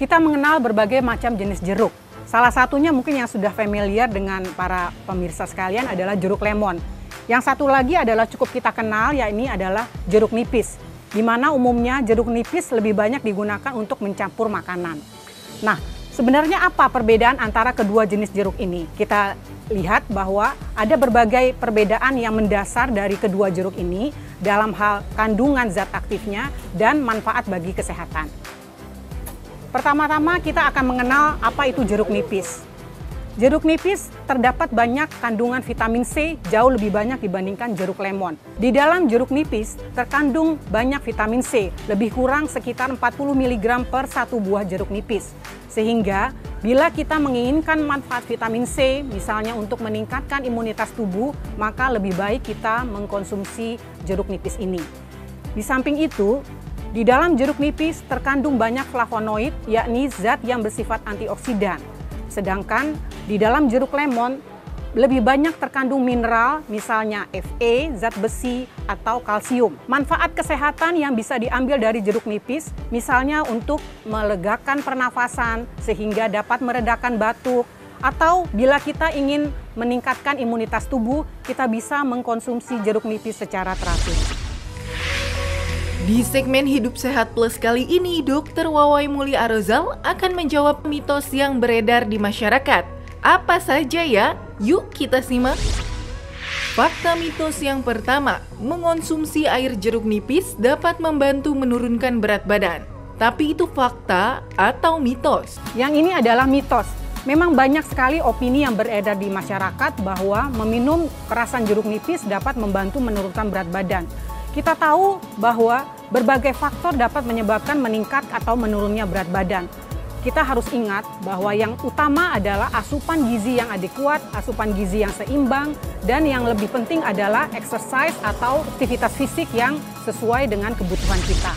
Kita mengenal berbagai macam jenis jeruk. Salah satunya mungkin yang sudah familiar dengan para pemirsa sekalian adalah jeruk lemon. Yang satu lagi adalah cukup kita kenal, yakni adalah jeruk nipis, di mana umumnya jeruk nipis lebih banyak digunakan untuk mencampur makanan. Nah, sebenarnya apa perbedaan antara kedua jenis jeruk ini? Kita lihat bahwa ada berbagai perbedaan yang mendasar dari kedua jeruk ini dalam hal kandungan zat aktifnya dan manfaat bagi kesehatan. Pertama-tama kita akan mengenal apa itu jeruk nipis. Jeruk nipis terdapat banyak kandungan vitamin C, jauh lebih banyak dibandingkan jeruk lemon. Di dalam jeruk nipis terkandung banyak vitamin C, lebih kurang sekitar 40 mg per satu buah jeruk nipis. Sehingga bila kita menginginkan manfaat vitamin C, misalnya untuk meningkatkan imunitas tubuh, maka lebih baik kita mengkonsumsi jeruk nipis ini. Di samping itu, di dalam jeruk nipis terkandung banyak flavonoid, yakni zat yang bersifat antioksidan. Sedangkan di dalam jeruk lemon lebih banyak terkandung mineral, misalnya Fe, zat besi, atau kalsium. Manfaat kesehatan yang bisa diambil dari jeruk nipis, misalnya untuk melegakan pernafasan sehingga dapat meredakan batuk, atau bila kita ingin meningkatkan imunitas tubuh, kita bisa mengkonsumsi jeruk nipis secara teratur. Di segmen Hidup Sehat Plus kali ini, Dr. Wawai Muli Arozal akan menjawab mitos yang beredar di masyarakat. Apa saja ya? Yuk kita simak. Fakta mitos yang pertama, mengonsumsi air jeruk nipis dapat membantu menurunkan berat badan. Tapi itu fakta atau mitos? Yang ini adalah mitos. Memang banyak sekali opini yang beredar di masyarakat bahwa meminum perasan jeruk nipis dapat membantu menurunkan berat badan. Kita tahu bahwa berbagai faktor dapat menyebabkan meningkat atau menurunnya berat badan. Kita harus ingat bahwa yang utama adalah asupan gizi yang adekuat, asupan gizi yang seimbang, dan yang lebih penting adalah exercise atau aktivitas fisik yang sesuai dengan kebutuhan kita.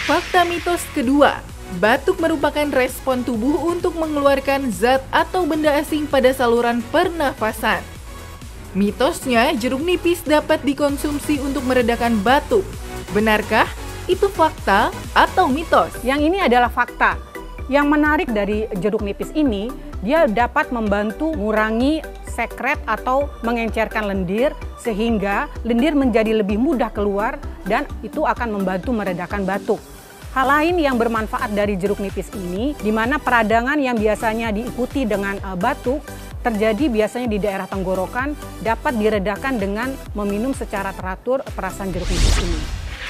Fakta mitos kedua, batuk merupakan respon tubuh untuk mengeluarkan zat atau benda asing pada saluran pernafasan. Mitosnya, jeruk nipis dapat dikonsumsi untuk meredakan batuk. Benarkah? Itu fakta atau mitos? Yang ini adalah fakta. Yang menarik dari jeruk nipis ini, dia dapat membantu mengurangi sekret atau mengencerkan lendir, sehingga lendir menjadi lebih mudah keluar dan itu akan membantu meredakan batuk. Hal lain yang bermanfaat dari jeruk nipis ini, di mana peradangan yang biasanya diikuti dengan batuk, terjadi biasanya di daerah tenggorokan, dapat diredakan dengan meminum secara teratur perasan jeruk nipis ini.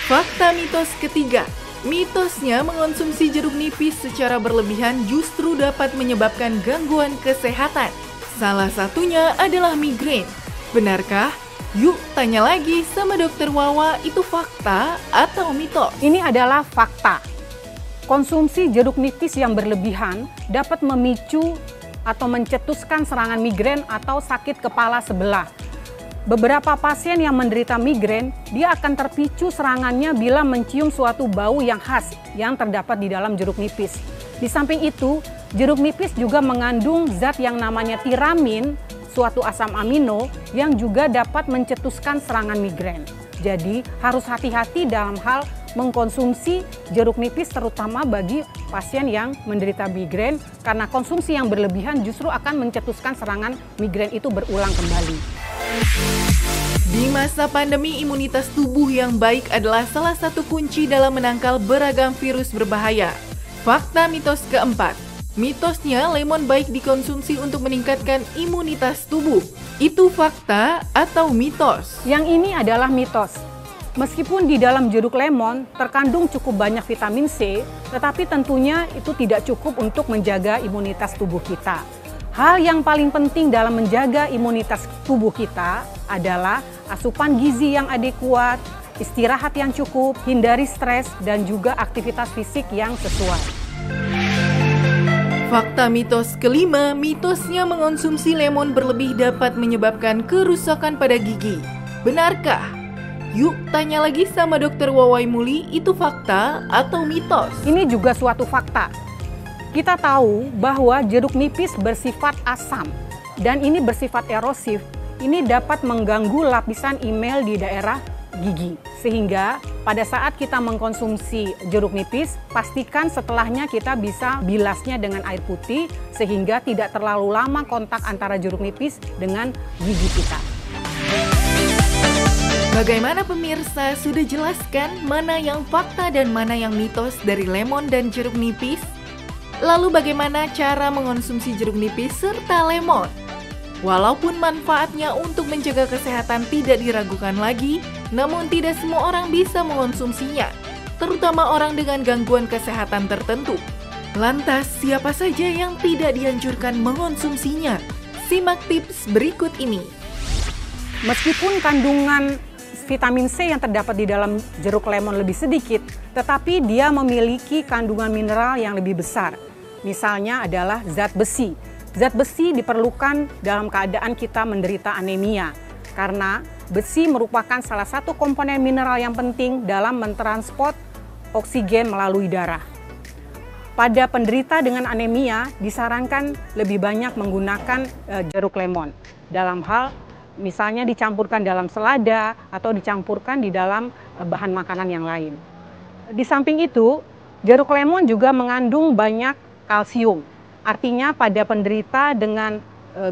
Fakta mitos ketiga, mitosnya mengonsumsi jeruk nipis secara berlebihan justru dapat menyebabkan gangguan kesehatan. Salah satunya adalah migrain. Benarkah? Yuk tanya lagi sama Dokter Wawa, itu fakta atau mitos? Ini adalah fakta. Konsumsi jeruk nipis yang berlebihan dapat memicu atau mencetuskan serangan migrain atau sakit kepala sebelah. Beberapa pasien yang menderita migrain, dia akan terpicu serangannya bila mencium suatu bau yang khas yang terdapat di dalam jeruk nipis. Di samping itu, jeruk nipis juga mengandung zat yang namanya tiramin, suatu asam amino yang juga dapat mencetuskan serangan migrain. Jadi harus hati-hati dalam hal mengkonsumsi jeruk nipis, terutama bagi pasien yang menderita migrain, karena konsumsi yang berlebihan justru akan mencetuskan serangan migrain itu berulang kembali. Di masa pandemi, imunitas tubuh yang baik adalah salah satu kunci dalam menangkal beragam virus berbahaya. Fakta mitos keempat, mitosnya lemon baik dikonsumsi untuk meningkatkan imunitas tubuh. Itu fakta atau mitos? Yang ini adalah mitos. Meskipun di dalam jeruk lemon terkandung cukup banyak vitamin C, tetapi tentunya itu tidak cukup untuk menjaga imunitas tubuh kita. Hal yang paling penting dalam menjaga imunitas tubuh kita adalah asupan gizi yang adekuat, istirahat yang cukup, hindari stres, dan juga aktivitas fisik yang sesuai. Fakta mitos kelima, mitosnya mengonsumsi lemon berlebih dapat menyebabkan kerusakan pada gigi. Benarkah? Yuk tanya lagi sama Dokter Wawai Muli, itu fakta atau mitos? Ini juga suatu fakta. Kita tahu bahwa jeruk nipis bersifat asam dan ini bersifat erosif. Ini dapat mengganggu lapisan email di daerah gigi. Sehingga pada saat kita mengkonsumsi jeruk nipis, pastikan setelahnya kita bisa bilasnya dengan air putih sehingga tidak terlalu lama kontak antara jeruk nipis dengan gigi kita. Bagaimana pemirsa, sudah jelaskan mana yang fakta dan mana yang mitos dari lemon dan jeruk nipis? Lalu bagaimana cara mengonsumsi jeruk nipis serta lemon? Walaupun manfaatnya untuk menjaga kesehatan tidak diragukan lagi, namun tidak semua orang bisa mengonsumsinya, terutama orang dengan gangguan kesehatan tertentu. Lantas, siapa saja yang tidak dianjurkan mengonsumsinya? Simak tips berikut ini. Meskipun kandungan vitamin C yang terdapat di dalam jeruk lemon lebih sedikit, tetapi dia memiliki kandungan mineral yang lebih besar. Misalnya adalah zat besi. Zat besi diperlukan dalam keadaan kita menderita anemia, karena besi merupakan salah satu komponen mineral yang penting dalam mentransport oksigen melalui darah. Pada penderita dengan anemia, disarankan lebih banyak menggunakan jeruk lemon. Dalam hal misalnya dicampurkan dalam selada atau dicampurkan di dalam bahan makanan yang lain. Di samping itu, jeruk lemon juga mengandung banyak kalsium. Artinya pada penderita dengan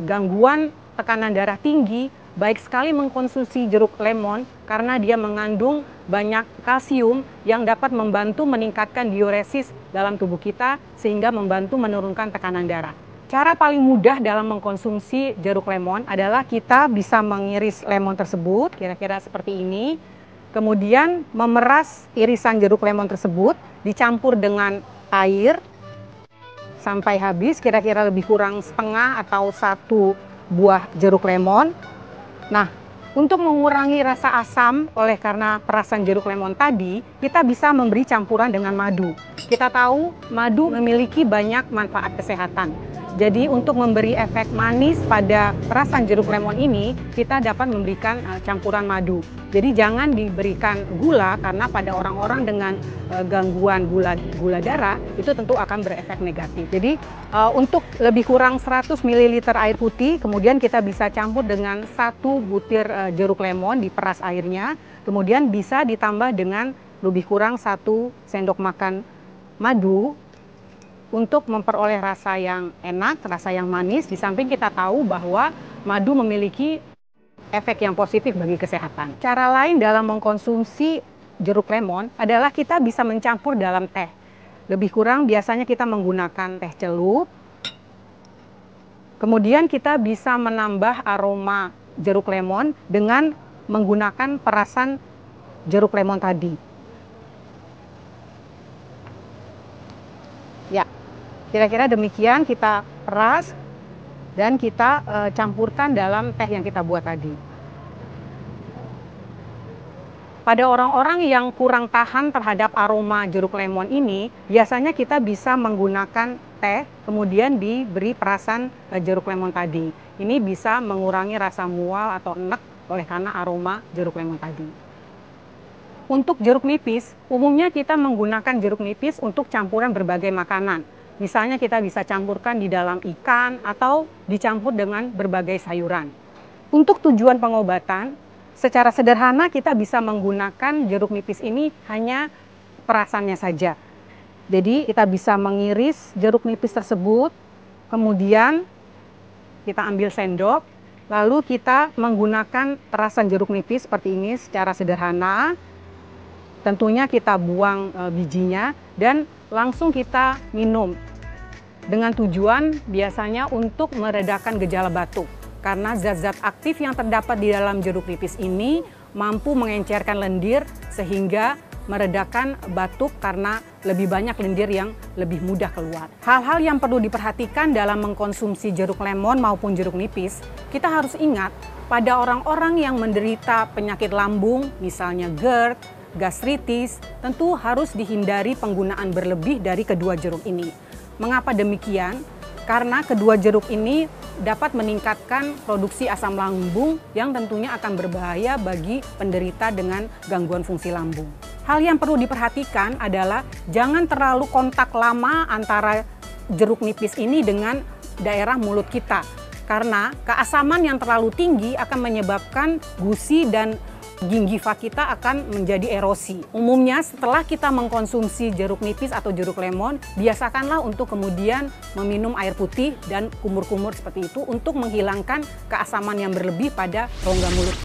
gangguan tekanan darah tinggi, baik sekali mengkonsumsi jeruk lemon karena dia mengandung banyak kalsium yang dapat membantu meningkatkan diuresis dalam tubuh kita sehingga membantu menurunkan tekanan darah. Cara paling mudah dalam mengkonsumsi jeruk lemon adalah kita bisa mengiris lemon tersebut, kira-kira seperti ini. Kemudian memeras irisan jeruk lemon tersebut, dicampur dengan air sampai habis, kira-kira lebih kurang setengah atau 1 buah jeruk lemon. Nah, untuk mengurangi rasa asam oleh karena perasan jeruk lemon tadi, kita bisa memberi campuran dengan madu. Kita tahu madu memiliki banyak manfaat kesehatan. Jadi untuk memberi efek manis pada perasan jeruk lemon ini, kita dapat memberikan campuran madu. Jadi jangan diberikan gula karena pada orang-orang dengan gangguan gula darah itu tentu akan berefek negatif. Jadi untuk lebih kurang 100 ml air putih, kemudian kita bisa campur dengan 1 butir jeruk lemon, diperas airnya, kemudian bisa ditambah dengan lebih kurang 1 sendok makan madu untuk memperoleh rasa yang enak, rasa yang manis. Di samping kita tahu bahwa madu memiliki efek yang positif bagi kesehatan. Cara lain dalam mengkonsumsi jeruk lemon adalah kita bisa mencampur dalam teh. Lebih kurang biasanya kita menggunakan teh celup. Kemudian kita bisa menambah aroma jeruk lemon dengan menggunakan perasan jeruk lemon tadi. Ya, kira-kira demikian kita peras dan kita campurkan dalam teh yang kita buat tadi. Pada orang-orang yang kurang tahan terhadap aroma jeruk lemon ini, biasanya kita bisa menggunakan teh, kemudian diberi perasan jeruk lemon tadi. Ini bisa mengurangi rasa mual atau enek oleh karena aroma jeruk lemon tadi. Untuk jeruk nipis, umumnya kita menggunakan jeruk nipis untuk campuran berbagai makanan. Misalnya kita bisa campurkan di dalam ikan atau dicampur dengan berbagai sayuran. Untuk tujuan pengobatan, secara sederhana kita bisa menggunakan jeruk nipis ini hanya perasannya saja. Jadi kita bisa mengiris jeruk nipis tersebut, kemudian kita ambil sendok, lalu kita menggunakan perasan jeruk nipis seperti ini secara sederhana. Tentunya kita buang bijinya dan langsung kita minum. Dengan tujuan biasanya untuk meredakan gejala batuk. Karena zat-zat aktif yang terdapat di dalam jeruk nipis ini mampu mengencerkan lendir sehingga meredakan batuk karena lebih banyak lendir yang lebih mudah keluar. Hal-hal yang perlu diperhatikan dalam mengkonsumsi jeruk lemon maupun jeruk nipis, kita harus ingat pada orang-orang yang menderita penyakit lambung, misalnya GERD, gastritis, tentu harus dihindari penggunaan berlebih dari kedua jeruk ini. Mengapa demikian? Karena kedua jeruk ini dapat meningkatkan produksi asam lambung yang tentunya akan berbahaya bagi penderita dengan gangguan fungsi lambung. Hal yang perlu diperhatikan adalah jangan terlalu kontak lama antara jeruk nipis ini dengan daerah mulut kita. Karena keasaman yang terlalu tinggi akan menyebabkan gusi dan gingiva kita akan menjadi erosi. Umumnya setelah kita mengkonsumsi jeruk nipis atau jeruk lemon, biasakanlah untuk kemudian meminum air putih dan kumur-kumur seperti itu untuk menghilangkan keasaman yang berlebih pada rongga mulut.